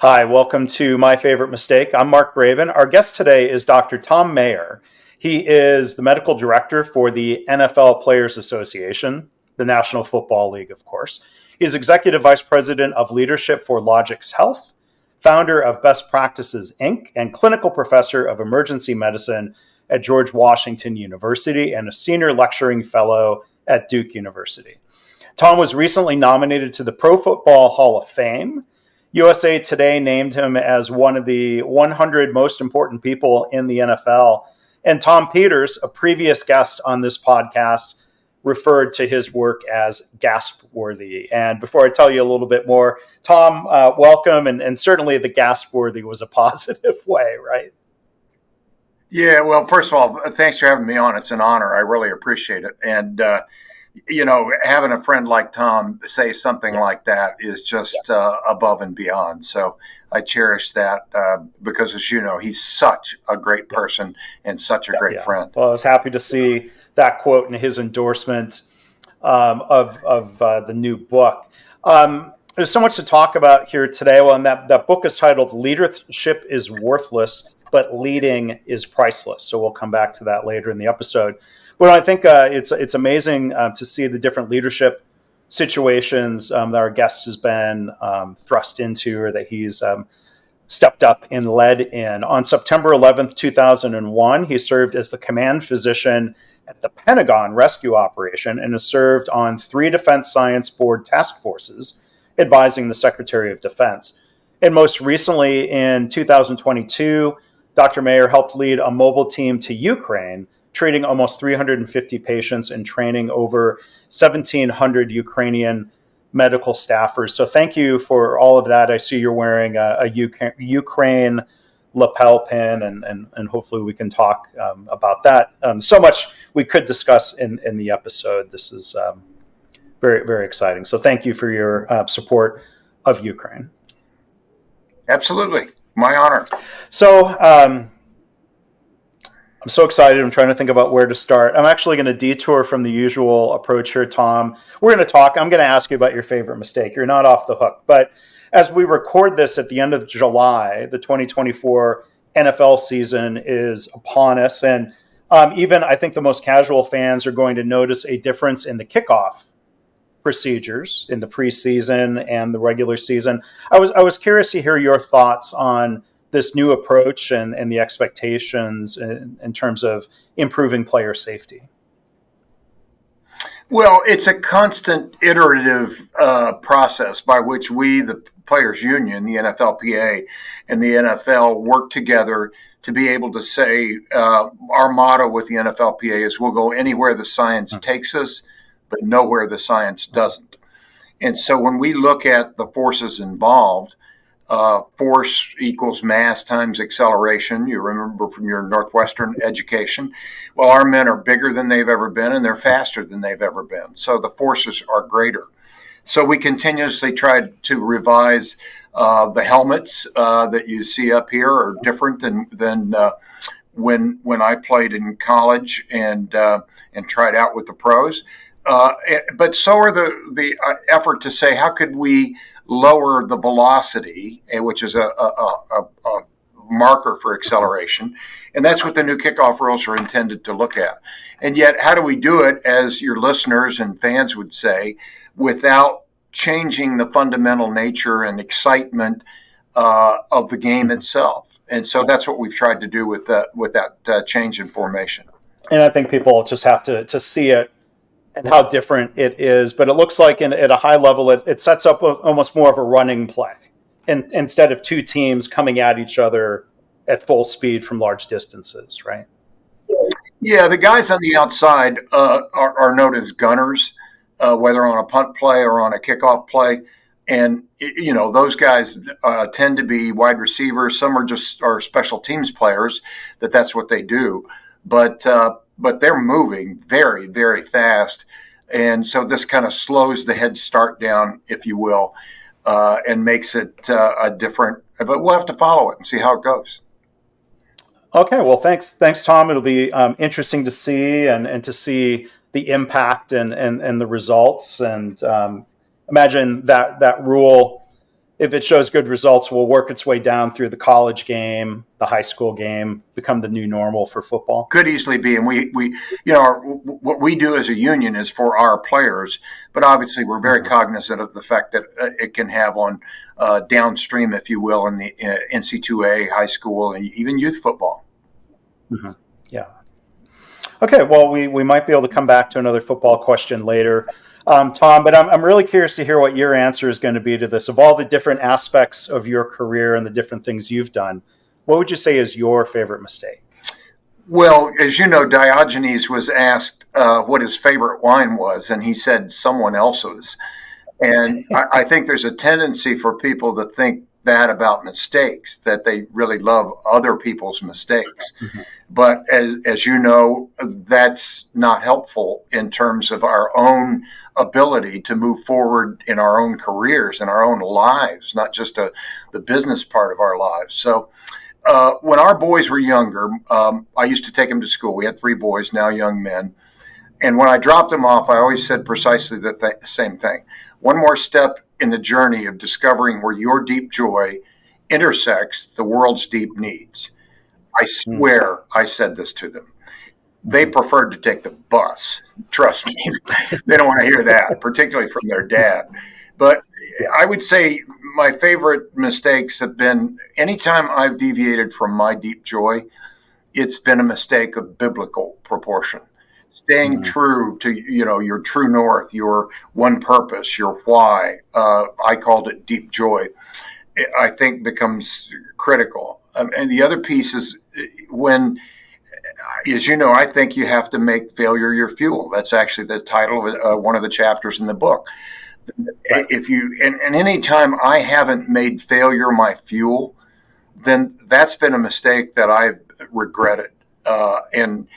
Hi, welcome to My Favorite Mistake. I'm Mark Graven. Our guest today is Dr. Thom Mayer. He is the medical director for the NFL Players Association, the National Football League, of course. He's executive vice president of leadership for LogixHealth, founder of BestPractices, Inc., and clinical professor of emergency medicine at George Washington University and a senior lecturing fellow at Duke University. Thom was recently nominated to the Pro Football Hall of Fame. USA Today named him as one of the 100 most important people in the NFL. And Tom Peters, a previous guest on this podcast, referred to his work as gaspworthy. And before I tell you a little bit more, Tom, welcome. And certainly the gaspworthy was a positive way, right? Yeah, well, first of all, thanks for having me on. It's an honor. I really appreciate it. And, having a friend like Tom say something like that is just above and beyond. So I cherish that because, as you know, he's such a great person and such a great friend. Well, I was happy to see that quote in his endorsement of the new book. There's so much to talk about here today. Well, and that book is titled Leadership is Worthless, but Leading is Priceless. So we'll come back to that later in the episode. Well, I think it's amazing to see the different leadership situations that our guest has been thrust into, or that he's stepped up and led in. On September 11th, 2001, he served as the command physician at the Pentagon Rescue Operation and has served on 3 Defense Science Board task forces, advising the Secretary of Defense. And most recently, in 2022, Dr. Mayer helped lead a mobile team to Ukraine, treating almost 350 patients and training over 1,700 Ukrainian medical staffers. So thank you for all of that. I see you're wearing a Ukraine lapel pin, and hopefully we can talk about that. So much we could discuss in the episode. This is very, very exciting. So thank you for your support of Ukraine. Absolutely. My honor. So, I'm so excited. I'm trying to think about where to start. I'm actually going to detour from the usual approach here, Tom. We're going to talk. I'm going to ask you about your favorite mistake. You're not off the hook. But as we record this at the end of July, the 2024 NFL season is upon us. And even I think the most casual fans are going to notice a difference in the kickoff procedures in the preseason and the regular season. I was curious to hear your thoughts on this new approach and the expectations in terms of improving player safety. Well, it's a constant iterative process by which we, the Players Union, the NFLPA, and the NFL work together to be able to say our motto with the NFLPA is we'll go anywhere the science takes us, but nowhere the science doesn't. And so when we look at the forces involved, force equals mass times acceleration. You remember from your Northwestern education. Well, our men are bigger than they've ever been, and they're faster than they've ever been. So the forces are greater. So we continuously try to revise the helmets that you see up here are different than when I played in college and tried out with the pros. But so are the effort to say, how could we lower the velocity, which is a marker for acceleration. And that's what the new kickoff rules are intended to look at. And yet, how do we do it, as your listeners and fans would say, without changing the fundamental nature and excitement of the game itself? And so that's what we've tried to do with that change in formation. And I think people just have to see it and how different it is. But it looks like at a high level, it sets up almost more of a running play, and instead of 2 teams coming at each other at full speed from large distances, right? Yeah, the guys on the outside are known as gunners, whether on a punt play or on a kickoff play. And, those guys tend to be wide receivers. Some are special teams players that's what they do. But they're moving very, very fast. And so this kind of slows the head start down, if you will, and makes it a different, but we'll have to follow it and see how it goes. Okay, well, thanks, Tom. It'll be interesting to see and to see the impact and the results. And imagine that rule if it shows good results, will work its way down through the college game, the high school game, become the new normal for football? Could easily be. And what we do as a union is for our players, but obviously we're very cognizant of the fact that it can have on downstream, if you will, in the NC2A, high school, and even youth football. Mm-hmm. Yeah. Okay, well, we might be able to come back to another football question later, Thom, but I'm really curious to hear what your answer is going to be to this. Of all the different aspects of your career and the different things you've done, what would you say is your favorite mistake? Well, as you know, Diogenes was asked what his favorite wine was, and he said someone else's. And I think there's a tendency for people to think that about mistakes, that they really love other people's mistakes. Mm-hmm. But as you know, that's not helpful in terms of our own ability to move forward in our own careers and our own lives, not just the business part of our lives. So when our boys were younger, I used to take them to school. We had 3 boys, now young men. And when I dropped them off, I always said precisely the same thing. One more step in the journey of discovering where your deep joy intersects the world's deep needs. I swear I said this to them. They preferred to take the bus. Trust me. They don't want to hear that, particularly from their dad. But I would say my favorite mistakes have been anytime I've deviated from my deep joy, it's been a mistake of biblical proportion. Staying true to your true north, your one purpose, your why. I called it deep joy. I think becomes critical. And the other piece is when, as you know, I think you have to make failure your fuel. That's actually the title of one of the chapters in the book. Right. If you and any time I haven't made failure my fuel, then that's been a mistake that I've regretted. And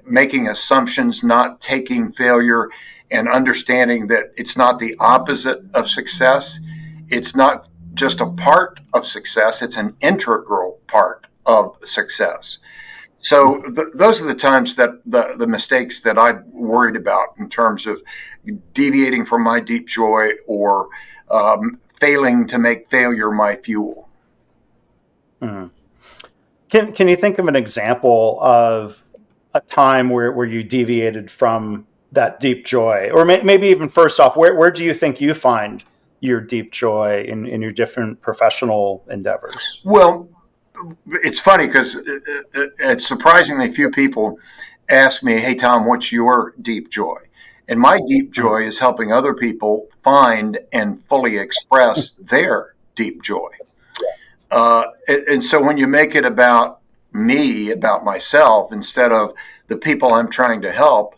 making assumptions, not taking failure, and understanding that it's not the opposite of success. It's not just a part of success, it's an integral part of success. So those are the times that the mistakes that I've worried about in terms of deviating from my deep joy or failing to make failure my fuel. Mm-hmm. Can you think of an example of a time where you deviated from that deep joy? Or maybe even first off, where do you think you find your deep joy in your different professional endeavors? Well, it's funny because it's surprisingly few people ask me, hey, Thom, what's your deep joy? And my deep joy is helping other people find and fully express their deep joy. And so when you make it about me, about myself, instead of the people I'm trying to help,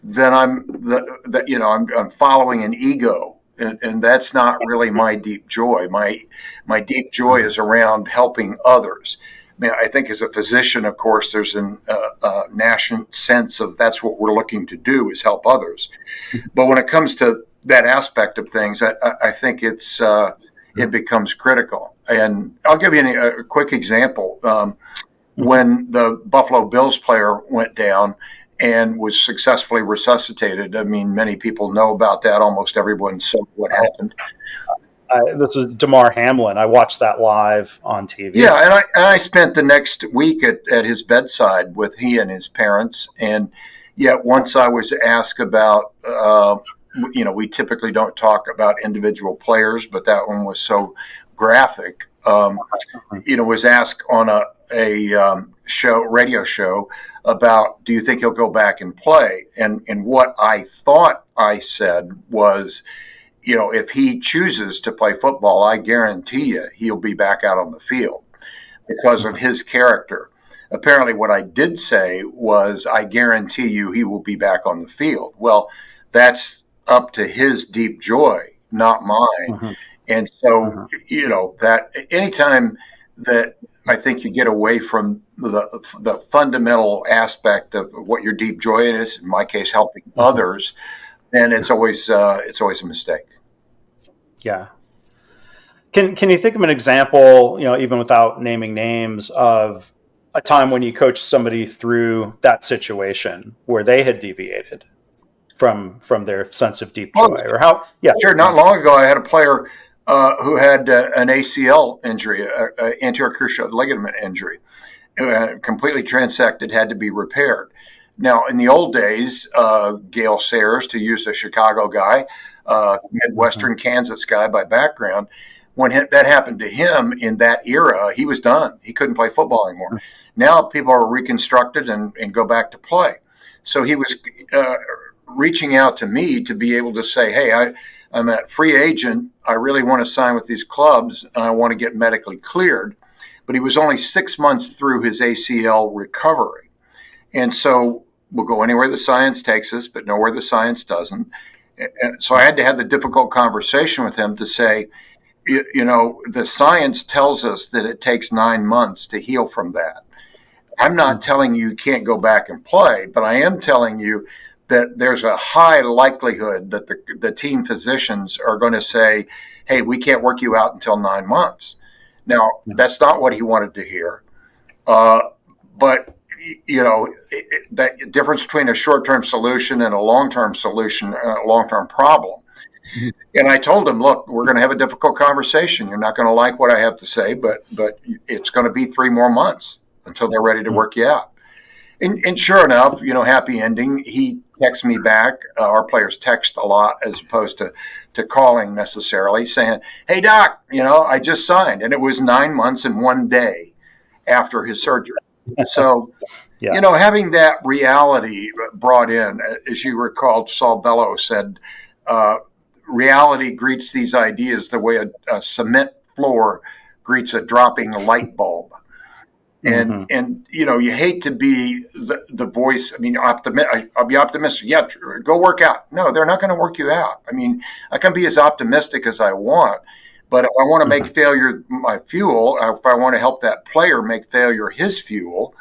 then I'm following an ego. And that's not really my deep joy. My deep joy is around helping others. I mean, I think as a physician, of course, there's a national sense of that's what we're looking to do is help others. But when it comes to that aspect of things, I think it becomes critical. And I'll give you a quick example. When the Buffalo Bills player went down and was successfully resuscitated. I mean, many people know about that. Almost everyone saw what happened. This is Damar Hamlin. I watched that live on TV. Yeah, and I spent the next week at his bedside with he and his parents. And yet once I was asked about, we typically don't talk about individual players, but that one was so graphic. Was asked on a radio show about, do you think he'll go back and play? And what I thought I said was, if he chooses to play football, I guarantee you he'll be back out on the field because of his character. Apparently what I did say was, I guarantee you he will be back on the field. Well, that's up to his deep joy, not mine. Mm-hmm. And so, that anytime that I think you get away from the fundamental aspect of what your deep joy is, in my case, helping others, then it's always a mistake. Yeah. Can you think of an example, even without naming names, of a time when you coached somebody through that situation where they had deviated from their sense of deep joy, or how? Yeah, sure. Not long ago, I had a player who had an ACL injury, anterior cruciate ligament injury, completely transected, had to be repaired. Now, in the old days, Gale Sayers, to use a Chicago guy, Midwestern Kansas guy by background, when that happened to him in that era, he was done. He couldn't play football anymore. Now people are reconstructed and go back to play. So he was reaching out to me to be able to say, hey, I'm a free agent. I really want to sign with these clubs, and I want to get medically cleared. But he was only 6 months through his ACL recovery. And so we'll go anywhere the science takes us, but nowhere the science doesn't. And so I had to have the difficult conversation with him to say, the science tells us that it takes 9 months to heal from that. I'm not telling you can't go back and play, but I am telling you that there's a high likelihood that the team physicians are going to say, hey, we can't work you out until 9 months. Now, that's not what he wanted to hear. But, that difference between a short-term solution and a long-term solution, a long-term problem. And I told him, look, we're going to have a difficult conversation. You're not going to like what I have to say, but it's going to be 3 more months until they're ready to work you out. And sure enough, happy ending. He texts me back. Our players text a lot as opposed to calling necessarily, saying, hey, doc, I just signed. And it was 9 months and 1 day after his surgery. So, having that reality brought in, as you recall, Saul Bellow said, reality greets these ideas the way a cement floor greets a dropping light bulb. And you hate to be the voice. I mean, I'll be optimistic. Yeah, go work out. No, they're not going to work you out. I mean, I can be as optimistic as I want, but if I want to make failure my fuel, if I want to help that player make failure his fuel,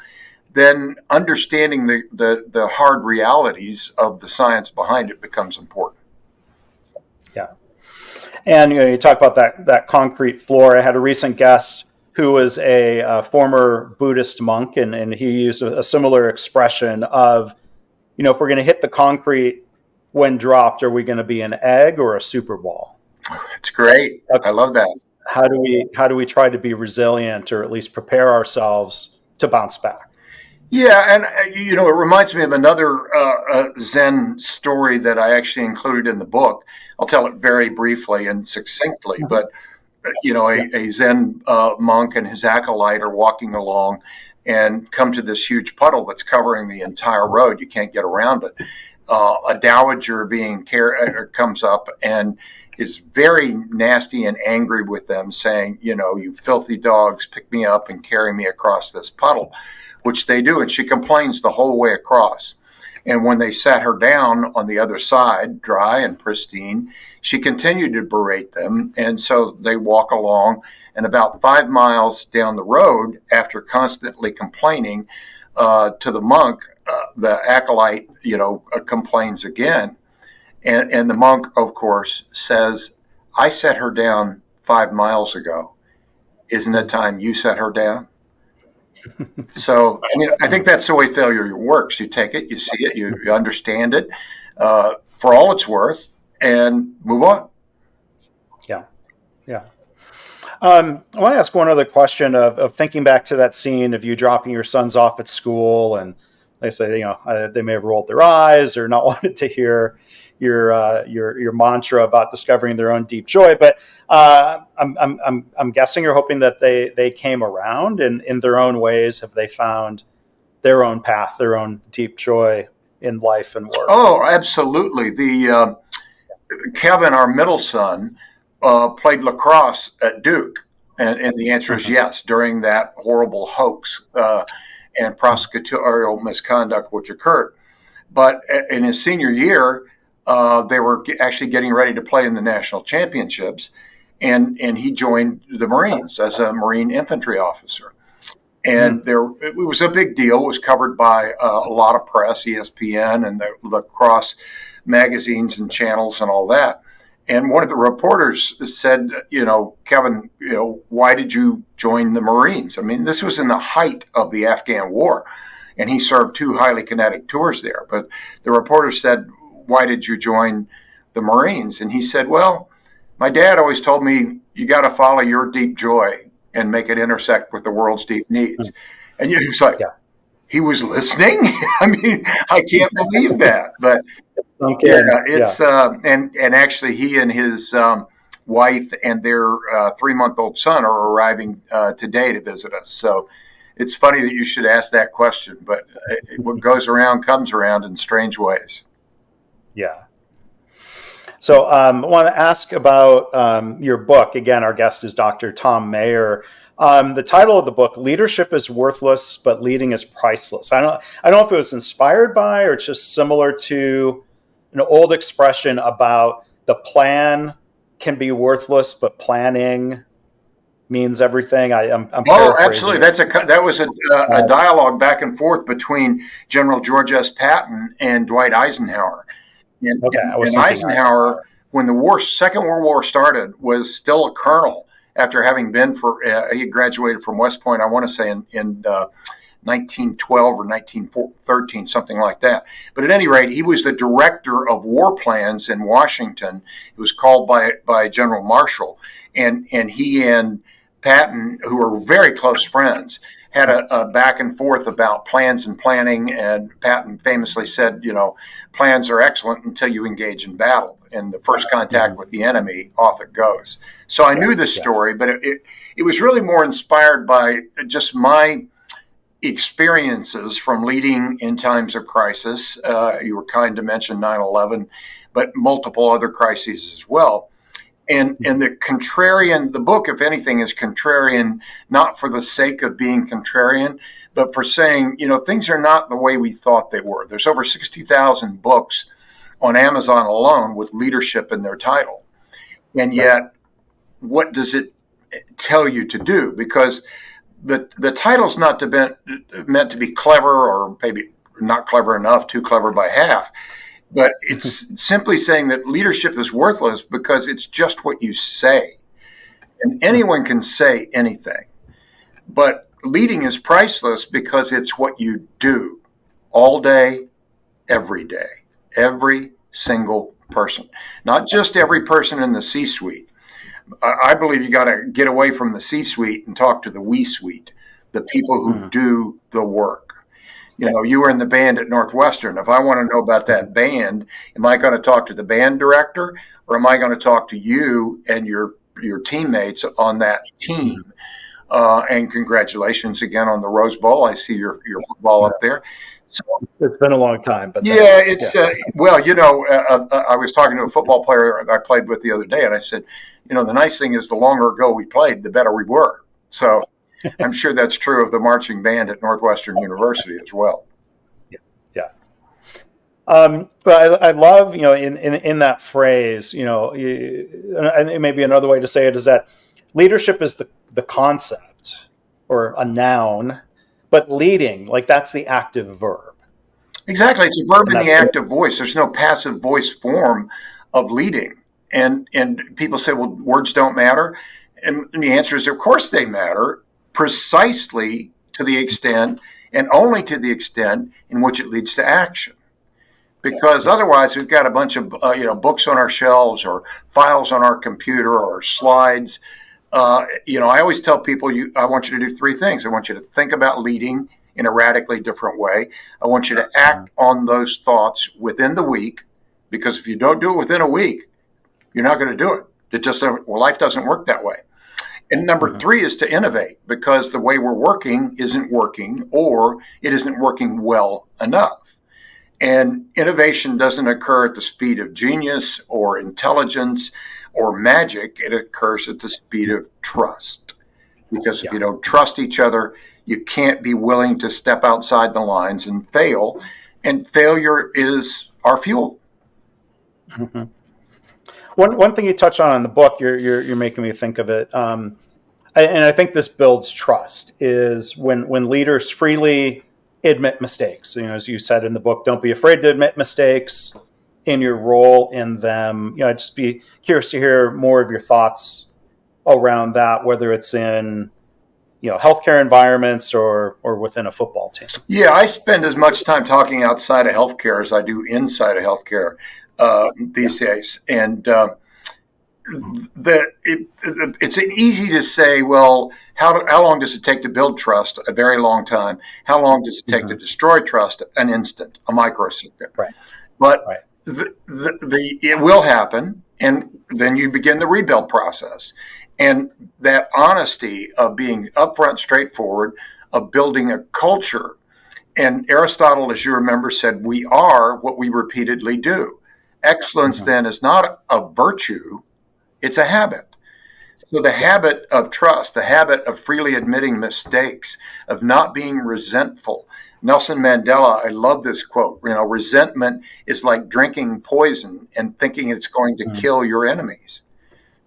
then understanding the hard realities of the science behind it becomes important. Yeah. And you talk about that concrete floor. I had a recent guest who was a former Buddhist monk, and he used a similar expression of, if we're going to hit the concrete when dropped, are we going to be an egg or a Super Bowl? It's great. I love that. How do we try to be resilient, or at least prepare ourselves to bounce back? Yeah, and it reminds me of another Zen story that I actually included in the book. I'll tell it very briefly and succinctly, but a Zen monk and his acolyte are walking along and come to this huge puddle that's covering the entire road. You can't get around it. A dowager comes up and is very nasty and angry with them, saying, you filthy dogs, pick me up and carry me across this puddle, which they do. And she complains the whole way across. And when they sat her down on the other side, dry and pristine, she continued to berate them. And so they walk along, and about 5 miles down the road, after constantly complaining to the monk, the acolyte, complains again. And the monk, of course, says, I set her down 5 miles ago. Isn't it time you set her down? So, I think that's the way failure works. You take it, you see it, you understand it for all it's worth, and move on. Yeah. I want to ask one other question of thinking back to that scene of you dropping your sons off at school, and they say, they may have rolled their eyes or not wanted to hear your mantra about discovering their own deep joy. But I'm guessing you're hoping that they came around, and in their own ways, have they found their own path, their own deep joy in life and work? Oh, absolutely. Kevin, our middle son, played lacrosse at Duke, and the answer is yes, during that horrible hoax and prosecutorial misconduct which occurred. But in his senior year, they were actually getting ready to play in the national championships, and he joined the Marines as a Marine infantry officer. And it was a big deal. It was covered by a lot of press, ESPN, and the lacrosse magazines and channels and all that. And one of the reporters said, Kevin, why did you join the Marines? I mean, this was in the height of the Afghan war, and he served 2 highly kinetic tours there. But the reporter said, why did you join the Marines? And he said, well, My dad always told me, you got to follow your deep joy and make it intersect with the world's deep needs. And he was like, Yeah. he was listening. I mean, I can't believe that. But Okay. yeah, Yeah. it's and actually, he and his wife and their 3-month-old son are arriving today to visit us. So it's funny that you should ask that question. But what goes around comes around in strange ways. Yeah. So I want to ask about your book. Again, our guest is Dr. Thom Mayer. The title of the book, Leadership is Worthless, but Leading is Priceless. I don't know if it was inspired by or it's just similar to an old expression about the plan can be worthless, but planning means everything. I'm Oh, paraphrasing absolutely. it. That was a dialogue back and forth between General George S. Patton and Dwight Eisenhower. Okay, I was And thinking Eisenhower, when the Second World War started, was still a colonel after having been he graduated from West Point, I want to say in 1912 or 1913, something like that. But at any rate, he was the director of war plans in Washington. It was called by General Marshall, and he and Patton, who were very close friends, had a back and forth about plans and planning. And Patton famously said, plans are excellent until you engage in battle. And the first contact with the enemy, off it goes. So I knew this story, but it was really more inspired by just my experiences from leading in times of crisis. You were kind to mention 9/11, but multiple other crises as well. And the book, if anything, is contrarian, not for the sake of being contrarian, but for saying, things are not the way we thought they were. There's over 60,000 books on Amazon alone with leadership in their title. And yet, what does it tell you to do? Because the title's not meant to be clever, or maybe not clever enough, too clever by half. But it's simply saying that leadership is worthless because it's just what you say. And anyone can say anything. But leading is priceless because it's what you do all day, every day, every single person. Not just every person in the C-suite. I believe you got to get away from the C-suite and talk to the we-suite, the people who do the work. You were in the band at Northwestern. If I want to know about that band, am I going to talk to the band director, or am I going to talk to you and your teammates on that team? And congratulations again on the Rose Bowl. I see your football up there. So, it's been a long time, but yeah, it's well, I was talking to a football player I played with the other day, and I said, the nice thing is the longer ago we played, the better we were. So I'm sure that's true of the marching band at Northwestern University as well. Yeah. But I love, in that phrase, and maybe another way to say it is that leadership is the concept or a noun, but leading, like that's the active verb. Exactly. It's a verb in the active voice. There's no passive voice form of leading. And people say, well, words don't matter. And the answer is, of course they matter, precisely to the extent and only to the extent in which it leads to action. Because otherwise we've got a bunch of books on our shelves or files on our computer or slides. I always tell people, I want you to do three things. I want you to think about leading in a radically different way. I want you to act on those thoughts within the week, because if you don't do it within a week, you're not going to do it. Life doesn't work that way. And number three is to innovate, because the way we're working isn't working, or it isn't working well enough. And innovation doesn't occur at the speed of genius or intelligence or magic. It occurs at the speed of trust. Because if you don't trust each other, you can't be willing to step outside the lines and fail. And failure is our fuel. Mm-hmm. One thing you touch on in the book, you're making me think of it, and I think this builds trust, is when leaders freely admit mistakes. As you said in the book, don't be afraid to admit mistakes in your role in them. I'd just be curious to hear more of your thoughts around that, whether it's in healthcare environments or within a football team. Yeah, I spend as much time talking outside of healthcare as I do inside of healthcare these days. And it's easy to say, well, how long does it take to build trust? A very long time. How long does it take to destroy trust? An instant, a microsecond. Right. But Right. it will happen, and then you begin the rebuild process. And that honesty of being upfront, straightforward, of building a culture. And Aristotle, as you remember, said, we are what we repeatedly do. Excellence then is not a virtue, it's a habit. So the habit of trust, the habit of freely admitting mistakes, of not being resentful. Nelson Mandela, I love this quote, resentment is like drinking poison and thinking it's going to kill your enemies.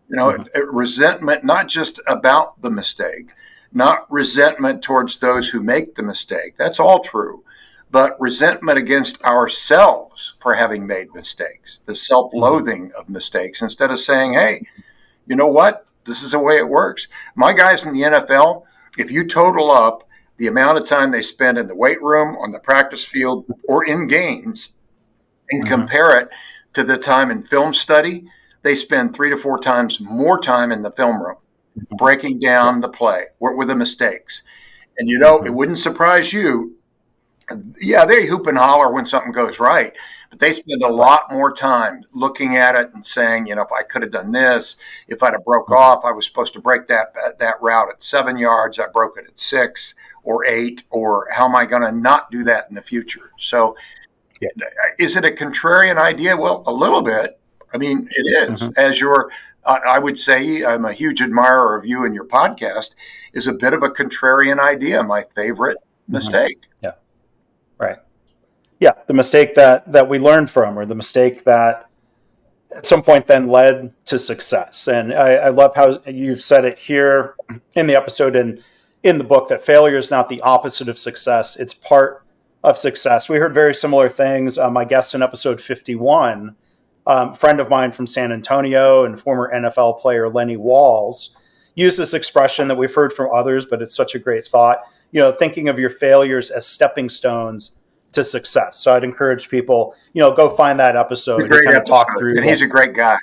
Resentment, not just about the mistake, not resentment towards those who make the mistake. That's all true. But resentment against ourselves for having made mistakes, the self-loathing of mistakes, instead of saying, hey, you know what? This is the way it works. My guys in the NFL, if you total up the amount of time they spend in the weight room, on the practice field, or in games, and compare it to the time in film study, they spend 3 to 4 times more time in the film room, breaking down the play. What were the mistakes? And it wouldn't surprise you. Yeah, they hoop and holler when something goes right, but they spend a lot more time looking at it and saying, if I could have done this, if I'd have broke off, I was supposed to break that route at 7 yards, I broke it at 6 or 8, or how am I going to not do that in the future? So is it a contrarian idea? Well, a little bit. I mean, it is. As I would say, I'm a huge admirer of you and your podcast, is a bit of a contrarian idea, my favorite mistake. Yeah. Right. Yeah. The mistake that we learned from, or the mistake that at some point then led to success. And I love how you've said it here in the episode and in the book, that failure is not the opposite of success. It's part of success. We heard very similar things. My guest in episode 51, friend of mine from San Antonio and former NFL player Lenny Walls, used this expression that we've heard from others, but it's such a great thought. Thinking of your failures as stepping stones to success. So I'd encourage people, go find that episode and kind of talk through. And he's a great guy.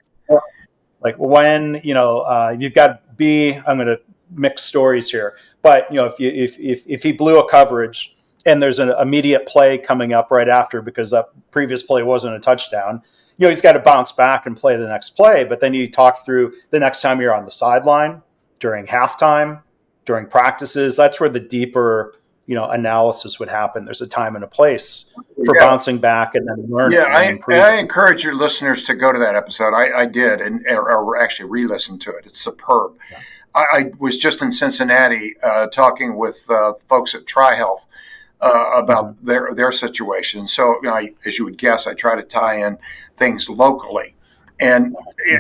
Like when, you've got I'm going to mix stories here, but if he blew a coverage and there's an immediate play coming up right after because that previous play wasn't a touchdown, he's got to bounce back and play the next play. But then you talk through the next time you're on the sideline, during halftime, during practices. That's where the deeper, analysis would happen. There's a time and a place for bouncing back and then learning. Yeah, I encourage your listeners to go to that episode. I did, or actually re-listen to it. It's superb. Yeah. I was just in Cincinnati talking with folks at TriHealth about their situation. So, as you would guess, I try to tie in things locally, and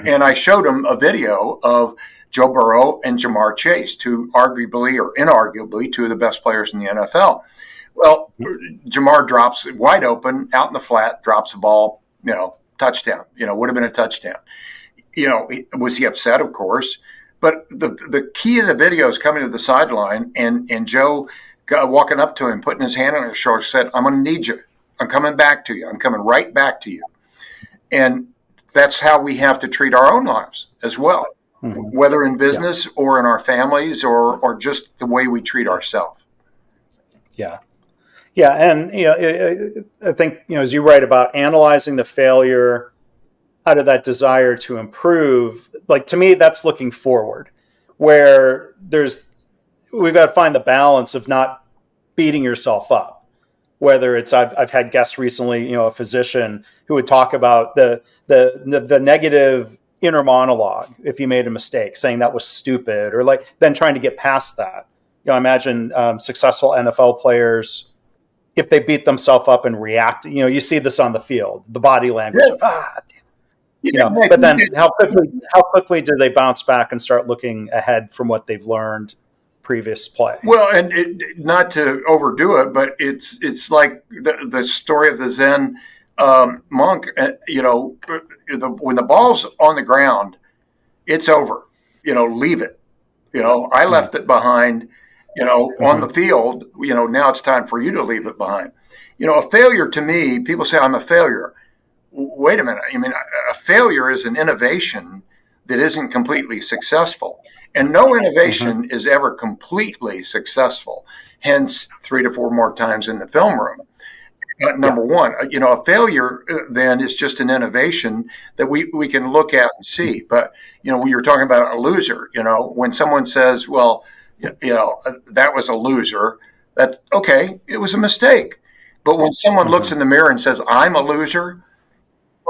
I showed them a video of Joe Burrow and Jamar Chase, arguably or inarguably two of the best players in the NFL. Well, Jamar drops wide open out in the flat, drops the ball, touchdown. Would have been a touchdown. Was he upset? Of course. But the key of the video is coming to the sideline, and Joe walking up to him, putting his hand on his shoulder, said, "I'm going to need you. I'm coming back to you. I'm coming right back to you." And that's how we have to treat our own lives as well, whether in business or in our families or just the way we treat ourselves. Yeah. Yeah. And, I think, as you write about analyzing the failure out of that desire to improve, like to me, that's looking forward, where we've got to find the balance of not beating yourself up. Whether it's, I've had guests recently, a physician who would talk about the negative inner monologue if you made a mistake, saying that was stupid, or then trying to get past that. I imagine successful NFL players, if they beat themselves up and react, you see this on the field, the body language of but then how quickly do they bounce back and start looking ahead from what they've learned previous play? Well, and not to overdo it, but it's like the story of the Zen monk. When the ball's on the ground, it's over. Leave it. I left it behind. On the field. Now it's time for you to leave it behind. A failure to me, people say I'm a failure. Wait a minute. I mean, a failure is an innovation that isn't completely successful. And no innovation is ever completely successful. Hence, 3 to 4 more times in the film room. Number one, a failure then is just an innovation that we can look at and see. But, when you're talking about a loser, when someone says, well, that was a loser, that's okay, it was a mistake. But when someone looks in the mirror and says, I'm a loser,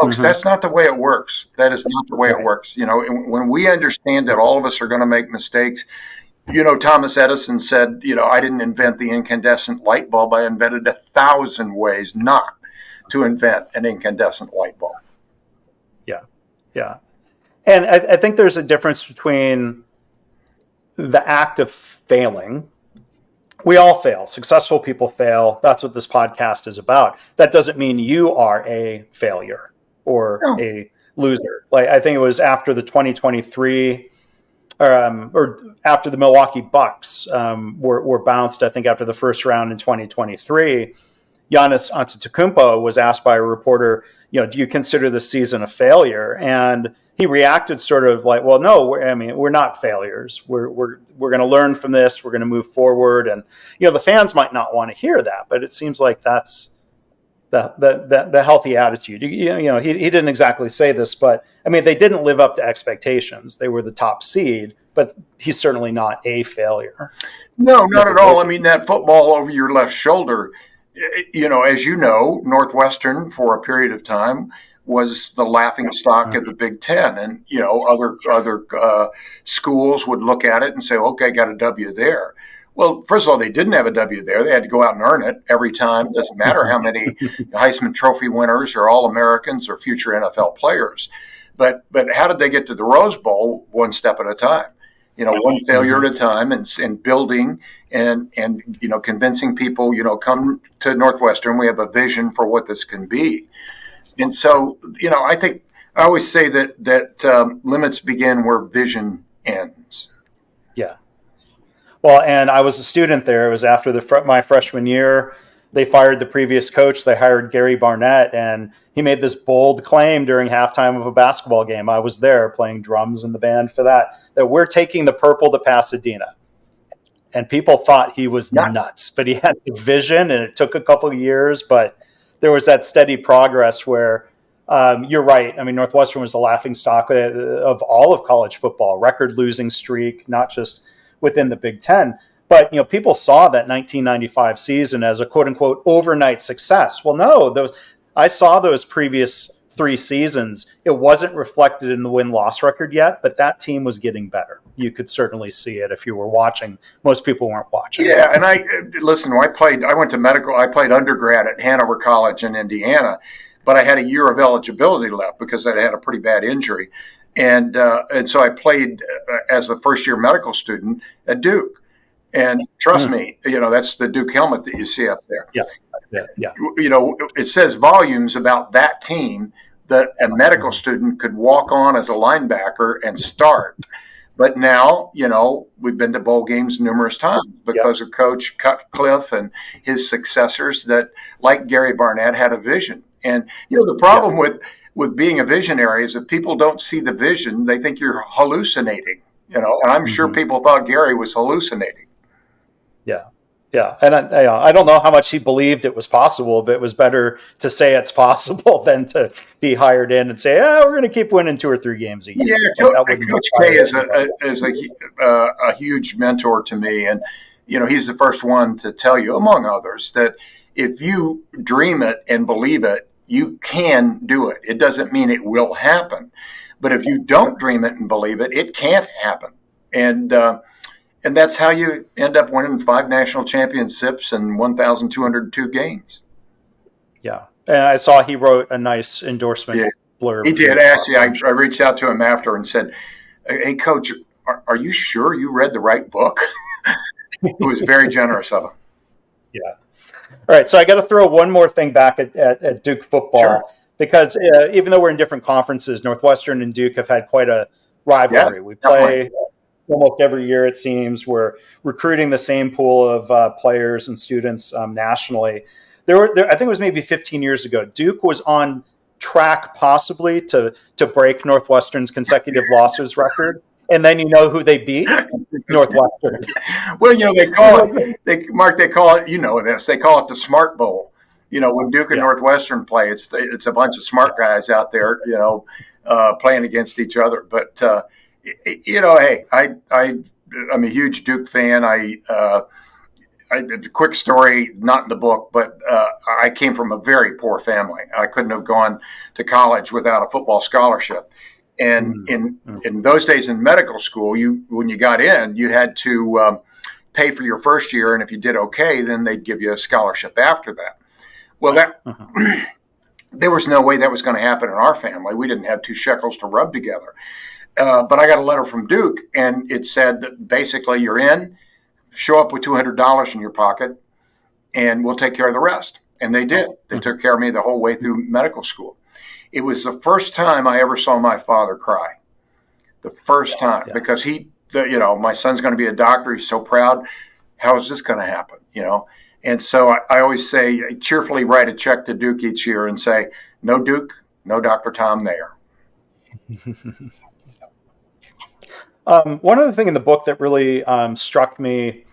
folks, that's not the way it works. That is not the way it works. When we understand that all of us are going to make mistakes, Thomas Edison said, I didn't invent the incandescent light bulb. I invented 1,000 ways not to invent an incandescent light bulb. Yeah. Yeah. And I think there's a difference between the act of failing. We all fail. Successful people fail. That's what this podcast is about. That doesn't mean you are a failure or a loser. Like, I think it was after the 2023 or after the Milwaukee Bucks were bounced, I think after the first round in 2023, Giannis Antetokounmpo was asked by a reporter, do you consider this season a failure? And he reacted sort of like, well, no, we're not failures. We're going to learn from this. We're going to move forward. And, the fans might not want to hear that, but it seems like that's the healthy attitude. He didn't exactly say this, but they didn't live up to expectations. They were the top seed, but he's certainly not a failure. No, not at all. That football over your left shoulder, as Northwestern for a period of time was the laughing stock of the Big Ten, and other schools would look at it and say, okay, got a W there. Well, first of all, they didn't have a W there. They had to go out and earn it every time. It doesn't matter how many Heisman Trophy winners or All-Americans or future NFL players. But how did they get to the Rose Bowl? One step at a time. One failure at a time, and building and convincing people, come to Northwestern. We have a vision for what this can be. And so, I think I always say that limits begin where vision ends. Yeah. Well, and I was a student there. It was after my freshman year. They fired the previous coach. They hired Gary Barnett, and he made this bold claim during halftime of a basketball game. I was there playing drums in the band for that we're taking the purple to Pasadena. And people thought he was nuts, but he had the vision, and it took a couple of years, but there was that steady progress where you're right. Northwestern was the laughingstock of all of college football, record losing streak, not just within the Big Ten. But, people saw that 1995 season as a quote unquote overnight success. Well, no, I saw those previous 3 seasons. It wasn't reflected in the win-loss record yet, but that team was getting better. You could certainly see it if you were watching. Most people weren't watching. Yeah. And I went to medical. I played undergrad at Hanover College in Indiana, but I had a year of eligibility left because I had a pretty bad injury. And so I played as a first-year medical student at Duke. And trust me, that's the Duke helmet that you see up there. Yeah. It says volumes about that team that a medical student could walk on as a linebacker and start. But now, we've been to bowl games numerous times because of Coach Cutcliffe and his successors that, like Gary Barnett, had a vision. And, the problem with being a visionary is if people don't see the vision, they think you're hallucinating, and I'm sure people thought Gary was hallucinating. Yeah. Yeah. And I don't know how much he believed it was possible, but it was better to say it's possible than to be hired in and say, we're going to keep winning 2 or 3 games a year. Yeah. Coach K is a huge mentor to me. And, he's the first one to tell you, among others, that if you dream it and believe it, you can do it. It doesn't mean it will happen. But if you don't dream it and believe it, it can't happen. And that's how you end up winning 5 national championships and 1,202 games. Yeah. And I saw he wrote a nice endorsement blurb. He did. Actually, I reached out to him after and said, hey, Coach, are you sure you read the right book? It was very generous of him. Yeah. All right. So I got to throw one more thing back at Duke football, because even though we're in different conferences, Northwestern and Duke have had quite a rivalry. We play almost every year, it seems. We're recruiting the same pool of players and students nationally. I think it was maybe 15 years ago, Duke was on track possibly to break Northwestern's consecutive losses record, and then you know who they beat? Northwestern. Well, they call it, Mark, they call it, they call it the Smart Bowl. When Duke and Northwestern play, it's a bunch of smart guys out there, playing against each other. But, hey, I'm a huge Duke fan. A quick story, not in the book, but I came from a very poor family. I couldn't have gone to college without a football scholarship. And in those days in medical school, when you got in, you had to pay for your first year, and if you did okay, then they'd give you a scholarship after that. Well, there was no way that was going to happen in our family. We didn't have 2 shekels to rub together. But I got a letter from Duke, and it said that basically you're in, show up with $200 in your pocket, and we'll take care of the rest. And they did. They took care of me the whole way through medical school. It was the first time I ever saw my father cry. The first time, because my son's going to be a doctor. He's so proud. How is this going to happen? And so I always say, I cheerfully write a check to Duke each year and say, no Duke, no Dr. Thom Mayer. One other thing in the book that really struck me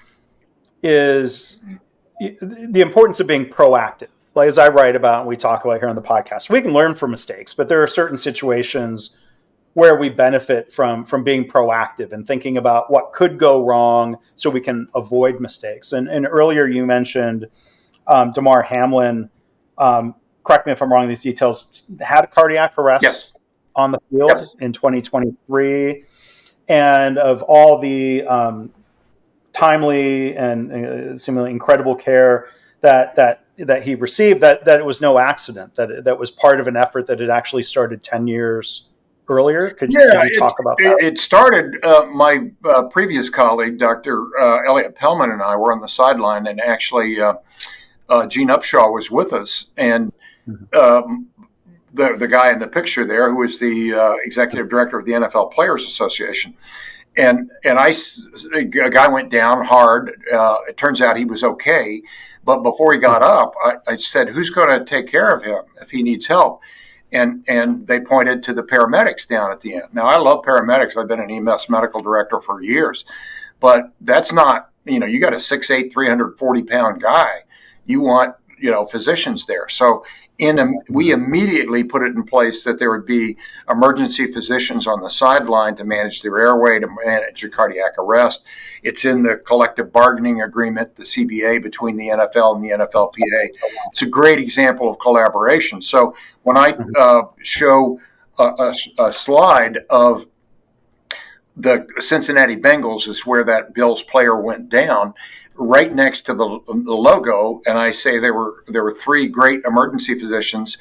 is the importance of being proactive. Like, as I write about and we talk about here on the podcast, we can learn from mistakes, but there are certain situations where we benefit from being proactive and thinking about what could go wrong so we can avoid mistakes. And earlier you mentioned Damar Hamlin, correct me if I'm wrong in these details, had a cardiac arrest on the field in 2023. And of all the timely and seemingly incredible care that he received, that it was no accident, that was part of an effort that had actually started 10 years earlier. Could you talk about that? It started, my previous colleague, Dr. Elliot Pellman, and I were on the sideline, and actually Gene Upshaw was with us. And the guy in the picture there, who is the executive director of the NFL Players Association. And a guy went down hard. It turns out he was okay. But before he got up, I said, who's going to take care of him if he needs help? And they pointed to the paramedics down at the end. Now, I love paramedics. I've been an EMS medical director for years. But that's not, you got a 6'8", 340-pound guy. You want, physicians there. So we immediately put it in place that there would be emergency physicians on the sideline to manage their airway, to manage a cardiac arrest. It's in the collective bargaining agreement, the CBA, between the NFL and the NFLPA. It's a great example of collaboration. So when I show a slide of the Cincinnati Bengals, is where that Bills player went down, right next to the logo, and I say there were 3 great emergency physicians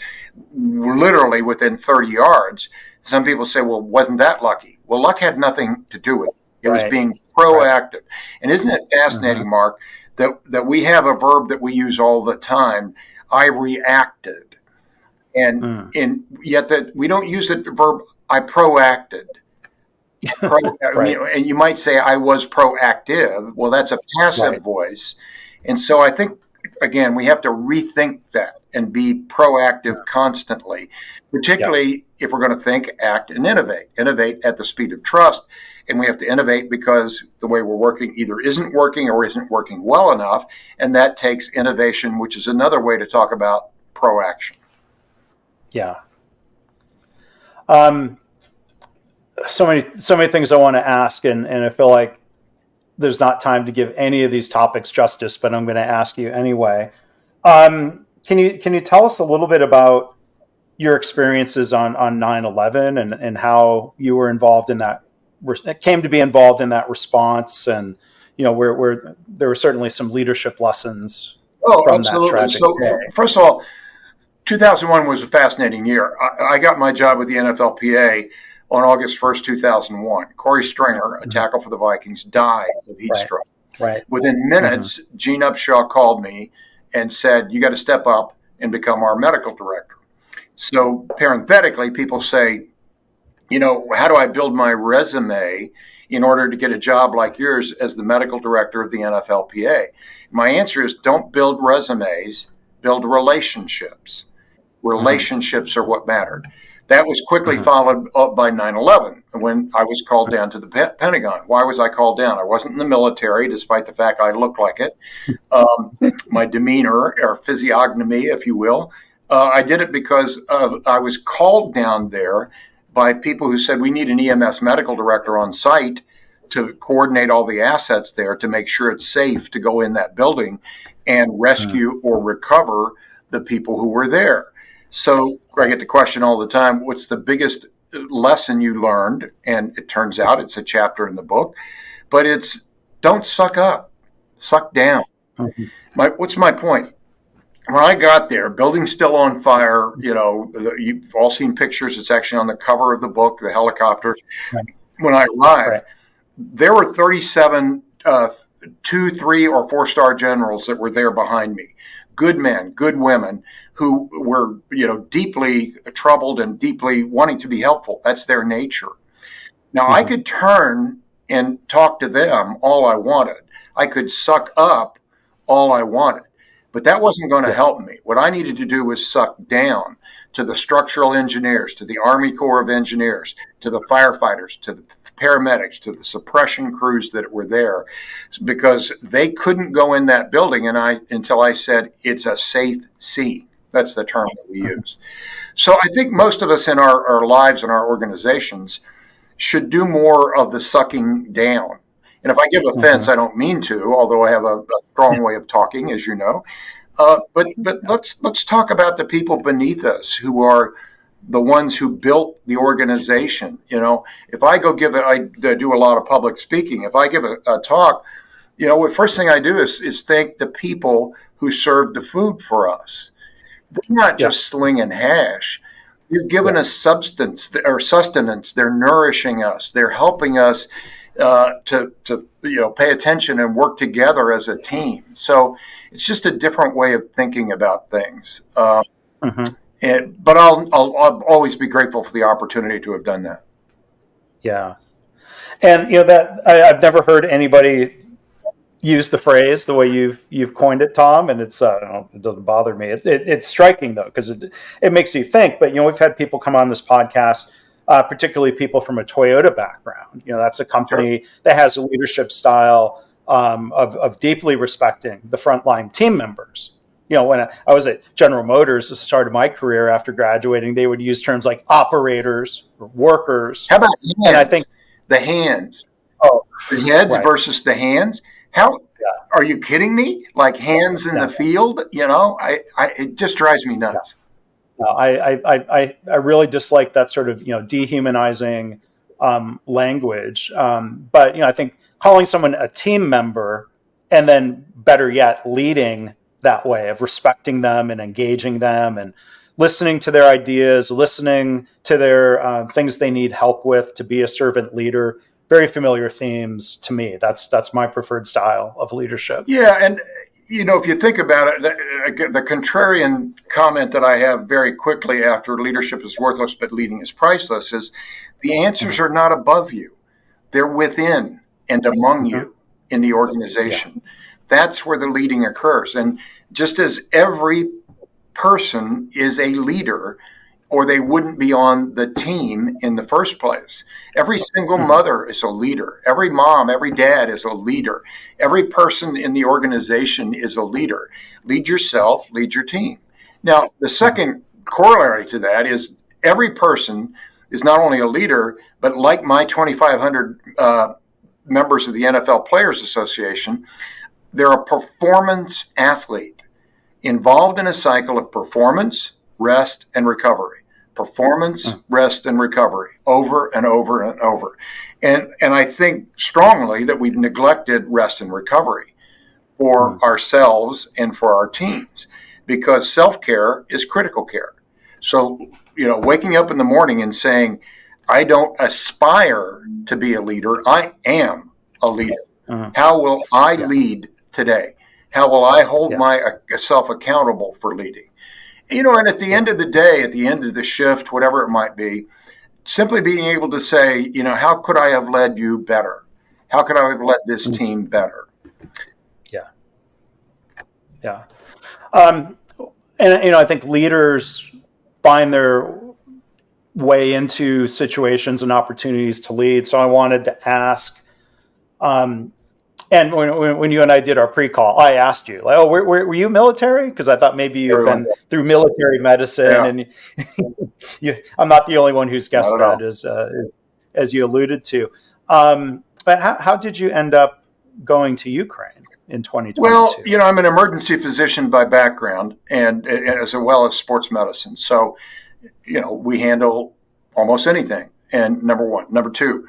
literally within 30 yards. Some people say, well, wasn't that lucky? Well, luck had nothing to do with it. It was being proactive. And isn't it fascinating, Mark, that we have a verb that we use all the time, I reacted. And yet that we don't use the verb I proacted. And you might say I was proactive. Well, that's a passive voice. And so I think, again, we have to rethink that and be proactive constantly, particularly if we're going to think, act, and innovate at the speed of trust. And we have to innovate because the way we're working either isn't working or isn't working well enough. And that takes innovation, which is another way to talk about proaction. Yeah. So many things I want to ask, and I feel like there's not time to give any of these topics justice, but I'm going to ask you anyway. Can you tell us a little bit about your experiences on 9/11 and how you were involved in that, came to be involved in that response, and where there were certainly some leadership lessons from absolutely. that tragic day. First of all, 2001 was a fascinating year. I got my job with the NFLPA on August 1st, 2001. Corey Stringer, a tackle for the Vikings, died of heat stroke. Within minutes, Gene Upshaw called me and said, you got to step up and become our medical director. So parenthetically, people say, how do I build my resume in order to get a job like yours as the medical director of the NFLPA? My answer is, don't build resumes, build relationships. Relationships are what mattered. That was quickly Mhm. followed up by 9/11 when I was called down to the Pentagon. Why was I called down? I wasn't in the military, despite the fact I looked like it. My demeanor or physiognomy, if you will. I did it because I was called down there by people who said we need an EMS medical director on site to coordinate all the assets there to make sure it's safe to go in that building and rescue or recover the people who were there. So I get the question all the time, what's the biggest lesson you learned? And it turns out it's a chapter in the book, but it's don't suck up, suck down. Mhm. What's my point? When I got there, building's still on fire. You know, you've all seen pictures. It's actually on the cover of the book, the helicopters. Right. When I arrived, Right. there were 37 2, 3, or 4-star generals that were there behind me. Good men, good women who were, deeply troubled and deeply wanting to be helpful. That's their nature. Now, I Mhm. could turn and talk to them all I wanted. I could suck up all I wanted, but that wasn't going to Yeah. help me. What I needed to do was suck down to the structural engineers, to the Army Corps of Engineers, to the firefighters, to the paramedics, to the suppression crews that were there, because they couldn't go in that building until I said it's a safe scene. That's the term that we Mhm. use. So I think most of us in our lives and our organizations should do more of the sucking down. And if I give offense, Mhm. I don't mean to, although I have a strong way of talking, as you know. But Yeah. let's talk about the people beneath us who are the ones who built the organization. If I go I do a lot of public speaking. If I give a talk, the first thing I do is thank the people who served the food for us. They're not Yeah. just slinging hash. You're giving Yeah. us substance or sustenance. They're nourishing us. They're helping us to pay attention and work together as a team. So it's just a different way of thinking about things. Mhm. But I'll always be grateful for the opportunity to have done that. Yeah. And that I've never heard anybody use the phrase the way you've coined it, Tom, and it doesn't bother me. It's striking though, because it makes you think. But we've had people come on this podcast, particularly people from a Toyota background. That's a Sure. company that has a leadership style of deeply respecting the frontline team members. When I was at General Motors, at the start of my career after graduating, they would use terms like operators or workers, How about and I think, hands? The hands, oh, the heads right, versus the hands. How yeah, are you kidding me? Like hands in yeah, the field? It just drives me yeah. nuts. No, I really dislike that sort of dehumanizing language. But I think calling someone a team member, and then better yet, leading that way of respecting them and engaging them and listening to their ideas, listening to their things they need help with to be a servant leader. Very familiar themes to me. That's my preferred style of leadership. Yeah, and if you think about it, the contrarian comment that I have very quickly after leadership is worthless but leading is priceless is the answers Mhm. are not above you. They're within and among Mhm. you in the Yeah. organization. That's where the leading occurs. And just as every person is a leader, or they wouldn't be on the team in the first place. Every single Mhm. mother is a leader. Every mom, every dad is a leader. Every person in the organization is a leader. Lead yourself, lead your team. Now, the Mhm. second corollary to that is every person is not only a leader, but like my 2,500 members of the NFL Players Association, they're a performance athlete involved in a cycle of performance, rest, and recovery. Performance, Mhm. rest, and recovery over and over and over. And I think strongly that we've neglected rest and recovery for Mhm. ourselves and for our teams because self care is critical care. So, waking up in the morning and saying, I don't aspire to be a leader, I am a leader. Mhm. How will I Yeah. lead today? How will I hold Yeah. myself accountable for leading? And at the Yeah. end of the day, at the end of the shift, whatever it might be, simply being able to say, how could I have led you better? How could I have led this Mhm. team better? Yeah. Yeah. Um, and I think leaders. find their way into situations and opportunities to lead. So I wanted to ask, and when you and I did our pre-call, I asked you, like, oh, were you military? Because I thought maybe you've been through military medicine, and I'm not the only one who's guessed that, as you alluded to. But how did you end up going to Ukraine in 2022? Well, I'm an emergency physician by background, and as well as sports medicine. So, we handle almost anything. And number one. Number two,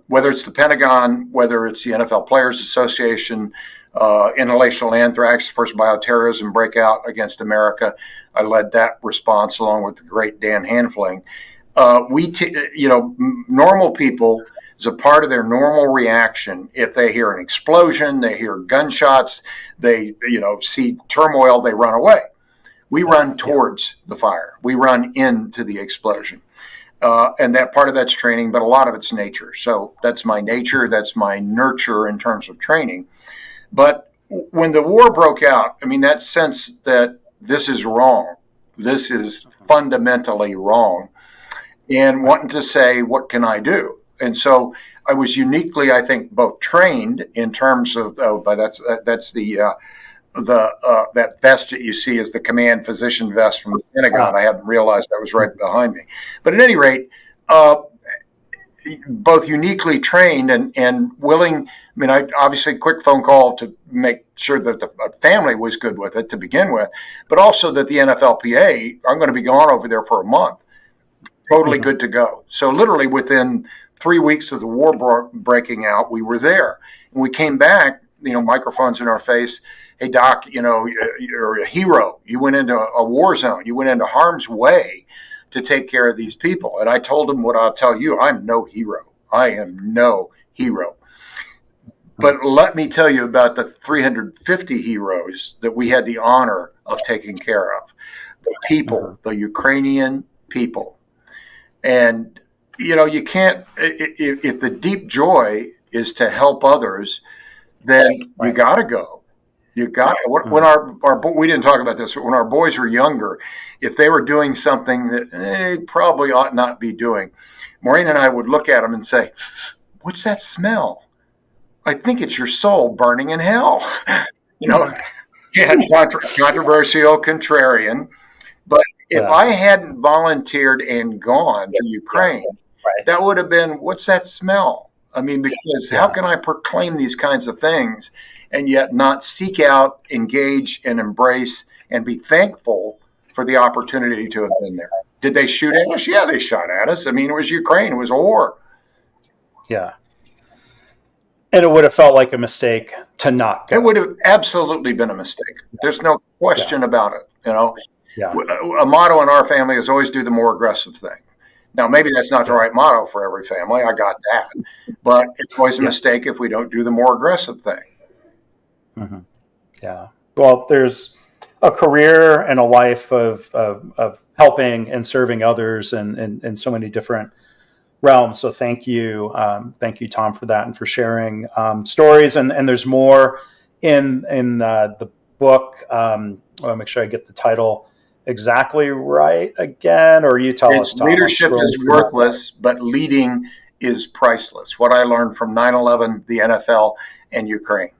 whether it's the Pentagon, whether it's the NFL Players Association, inhalational anthrax, first bioterrorism breakout against America, I led that response along with the great Dan Hanfling. Normal people, as a part of their normal reaction, if they hear an explosion, they hear gunshots, they see turmoil, they run away. We run towards the fire. We run into the explosion. And that part of that's training, but a lot of it's nature. So that's my nature. That's my nurture in terms of training. But when the war broke out, that sense that this is wrong, this is fundamentally wrong, and wanting to say, what can I do? And so I was uniquely, I think, both trained in terms of, that's the that vest that you see is the command physician vest from the Pentagon. I hadn't realized that was right behind me. But at any rate, both uniquely trained and willing. I obviously quick phone call to make sure that the family was good with it to begin with, but also that the NFLPA, I'm going to be gone over there for a month, totally good to go. So literally within 3 weeks of the war breaking out, we were there. And we came back, microphones in our face. Hey, Doc, you're a hero. You went into a war zone. You went into harm's way to take care of these people. And I told him what I'll tell you. I'm no hero. I am no hero. But let me tell you about the 350 heroes that we had the honor of taking care of. The people, the Ukrainian people. And, you can't, if the deep joy is to help others, then you got to go. You got it. When we didn't talk about this, but when our boys were younger, if they were doing something that they probably ought not be doing, Maureen and I would look at them and say, "What's that smell? I think it's your soul burning in hell." Controversial, contrarian. But if I hadn't volunteered and gone to Ukraine, that would have been, "What's that smell?" Because how can I proclaim these kinds of things and yet not seek out, engage, and embrace and be thankful for the opportunity to have been there? Did they shoot at us? Yeah, they shot at us. It was Ukraine. It was a war. Yeah. And it would have felt like a mistake to not go. It would have absolutely been a mistake. There's no question about it. A motto in our family is always do the more aggressive thing. Now, maybe that's not the right motto for every family. I got that. But it's always a mistake if we don't do the more aggressive thing. Mm-hmm. Yeah. Well, there's a career and a life of helping and serving others in so many different realms. So thank you, Thom, for that and for sharing stories. And there's more in the book. I'll make sure I get the title exactly right again, or you tell us, Thom. Leadership is worthless, but leading is priceless. What I learned from 9/11, the NFL, and Ukraine.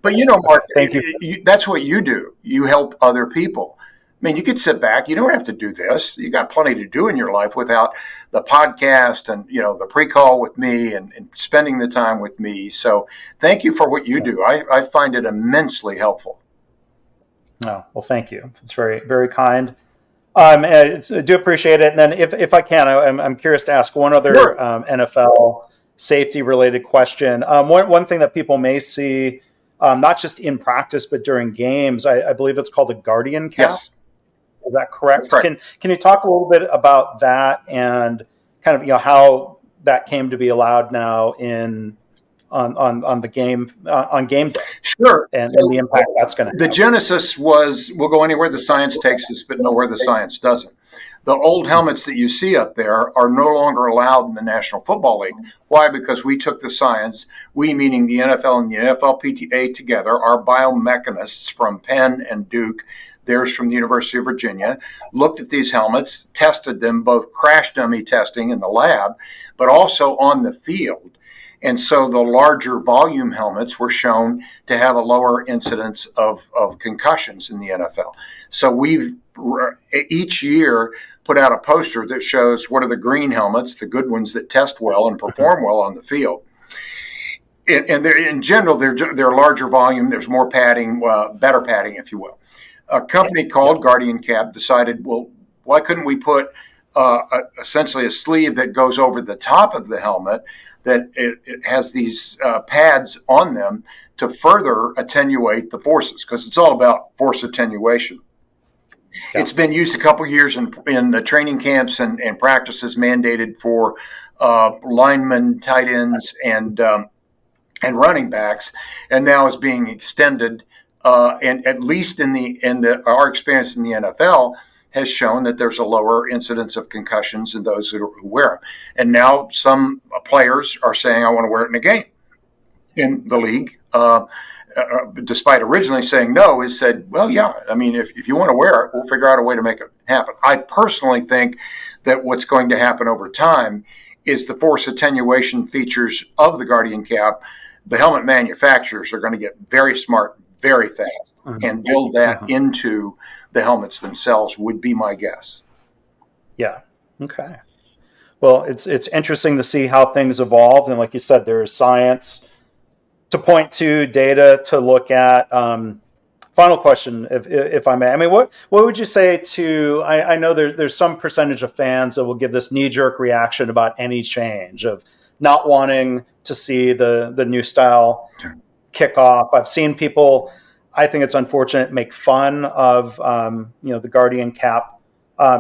But Mark, thank you. That's what you do. You help other people. You could sit back. You don't have to do this. You got plenty to do in your life without the podcast and, the pre-call with me and spending the time with me. So thank you for what you do. I find it immensely helpful. Oh, well, thank you. It's very, very kind. I do appreciate it. And then if I can, I'm curious to ask one other NFL safety related question. One thing that people may see, not just in practice, but during games, I believe it's called a guardian cap. Yes. Is that correct? Can you talk a little bit about that and kind of how that came to be allowed now on the game on game day? Sure. And the impact that's going to have. The genesis was, we'll go anywhere the science takes us, but nowhere the science doesn't. The old helmets that you see up there are no longer allowed in the National Football League. Why? Because we took the science, we meaning the NFL and the NFLPA together, our biomechanists from Penn and Duke, theirs from the University of Virginia, looked at these helmets, tested them, both crash dummy testing in the lab, but also on the field. And so the larger volume helmets were shown to have a lower incidence of concussions in the NFL. So we've each year put out a poster that shows what are the green helmets, the good ones that test well and perform well on the field. And in general, they're larger volume. There's more padding, better padding, if you will. A company called Guardian Cap decided, well, why couldn't we put essentially a sleeve that goes over the top of the helmet that it has these pads on them to further attenuate the forces, because it's all about force attenuation. Yeah. It's been used a couple years in the training camps and practices mandated for linemen, tight ends, and running backs, and now is being extended. And at least in our experience in the NFL has shown that there's a lower incidence of concussions in those who wear them. And now some players are saying, I want to wear it in a game in the league. Despite originally saying no, has said, well, yeah, I mean, if you want to wear it, we'll figure out a way to make it happen. I personally think that what's going to happen over time is the force attenuation features of the Guardian Cap. The helmet manufacturers are going to get very smart very fast and build that into the helmets themselves, would be my guess. Yeah. Okay. Well, it's interesting to see how things evolve. And like you said, there is science to point to, data to look at. Final question, if I may. I mean, what would you say to, I know there's some percentage of fans that will give this knee-jerk reaction about any change, of not wanting to see the new style kickoff. I've seen people, I think it's unfortunate, make fun of the Guardian Cap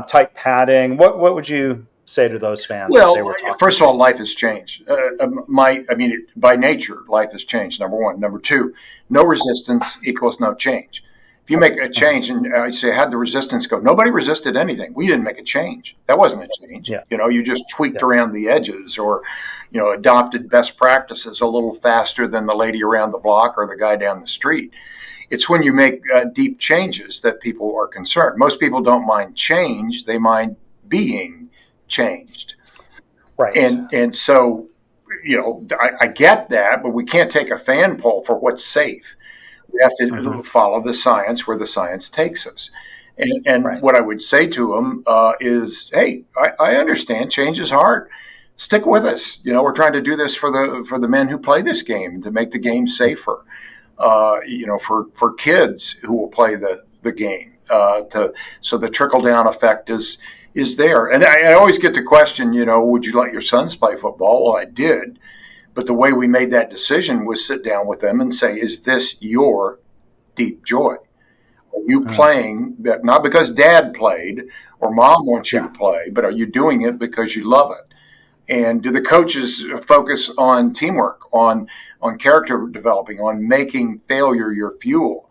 type padding. What would you say to those fans? Well, if they were first of all, life has changed. By nature, life has changed. Number one. Number two, no resistance equals no change. If you make a change and you say, how'd the resistance go? Nobody resisted anything. We didn't make a change. That wasn't a change. Yeah. You just tweaked around the edges, or, adopted best practices a little faster than the lady around the block or the guy down the street. It's when you make deep changes that people are concerned. Most people don't mind change. They mind being changed. Right. And so, I get that, but we can't take a fan poll for what's safe. We have to follow the science where the science takes us. And right. What I would say to them is, hey, I understand change is hard. Stick with us. We're trying to do this for the men who play this game, to make the game safer. For kids who will play the game, so the trickle down effect is there. And I always get the question, would you let your sons play football? Well, I did. But the way we made that decision was sit down with them and say, is this your deep joy? Are you playing that not because dad played or mom wants you to play, but are you doing it because you love it? And do the coaches focus on teamwork, on character developing, on making failure your fuel,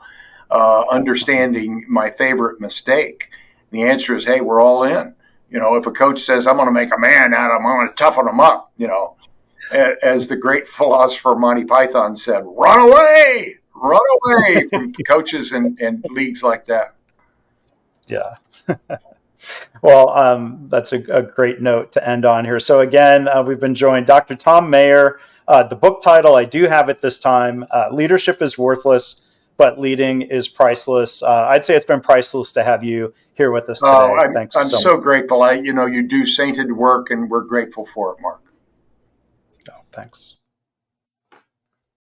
understanding my favorite mistake? The answer is, hey, we're all in. If a coach says, I'm going to make a man out of him, I'm going to toughen him up, as the great philosopher Monty Python said, run away from coaches and leagues like that. Yeah. Well, that's a great note to end on here. So again, we've been joined Dr. Thom Mayer. The book title, I do have it this time, Leadership is Worthless, but Leading is Priceless. I'd say it's been priceless to have you here with us today. Thanks. I'm so grateful. You do sainted work, and we're grateful for it, Mark. Oh, thanks.